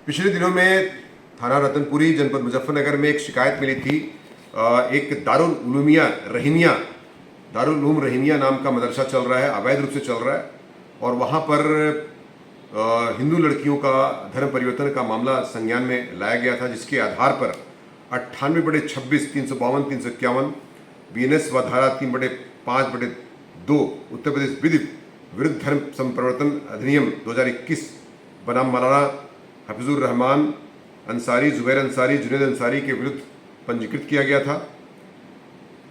पिछले दिनों में थाना रतनपुरी जनपद मुजफ्फरनगर में एक शिकायत मिली थी। एक दारुल उलूम रहीमिया नाम का मदरसा चल रहा है, अवैध रूप से चल रहा है, और वहाँ पर हिंदू लड़कियों का धर्म परिवर्तन का मामला संज्ञान में लाया गया था, जिसके आधार पर 98/26 352 351 BNS व धारा 3/5/2 उत्तर प्रदेश विरुद्ध धर्म संप्रवर्तन अधिनियम 2021 बनाम मौलाना हफीजुर रहमान अंसारी, जुबैर अंसारी, जुनैद अंसारी के विरुद्ध पंजीकृत किया गया था,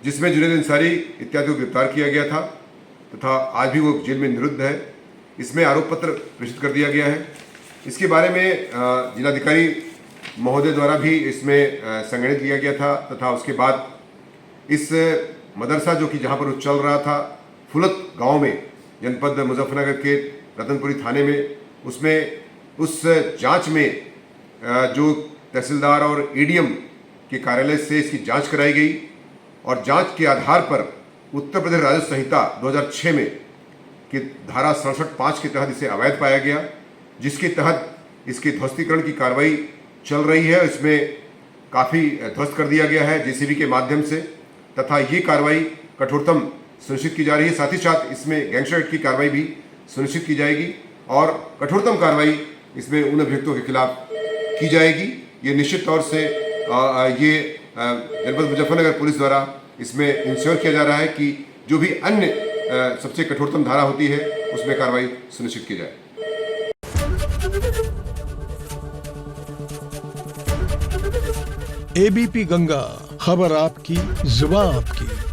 जिसमें जुनैद अंसारी इत्यादि को गिरफ्तार किया गया था तथा आज भी वो जेल में निरुद्ध है। इसमें आरोप पत्र प्रेषित कर दिया गया है। इसके बारे में जिलाधिकारी महोदय द्वारा भी इसमें संज्ञान लिया गया था तथा उसके बाद इस मदरसा जो कि जहाँ पर चल रहा था फुलत गांव में जनपद मुजफ्फरनगर के रतनपुरी थाने में, उसमें उस जांच में जो तहसीलदार और ADM के कार्यालय से इसकी जांच कराई गई और जांच के आधार पर उत्तर प्रदेश राजस्व संहिता 2006 में की धारा 67(5) के तहत इसे अवैध पाया गया, जिसके तहत इसके ध्वस्तीकरण की कार्रवाई चल रही है। इसमें काफ़ी ध्वस्त कर दिया गया है JCB के माध्यम से तथा ये कार्रवाई कठोरतम सुनिश्चित की जा रही है। साथ ही साथ इसमें गैंगस्टर एक्ट की कार्रवाई भी सुनिश्चित की जाएगी और कठोरतम कार्रवाई इसमें उन अभियुक्तों के खिलाफ की जाएगी। ये निश्चित तौर से ये जनपद मुजफ्फरनगर पुलिस द्वारा इसमें इंश्योर किया जा रहा है कि जो भी अन्य सबसे कठोरतम धारा होती है उसमें कार्रवाई सुनिश्चित की जाए। ABP गंगा, खबर आपकी, जुबान आपकी।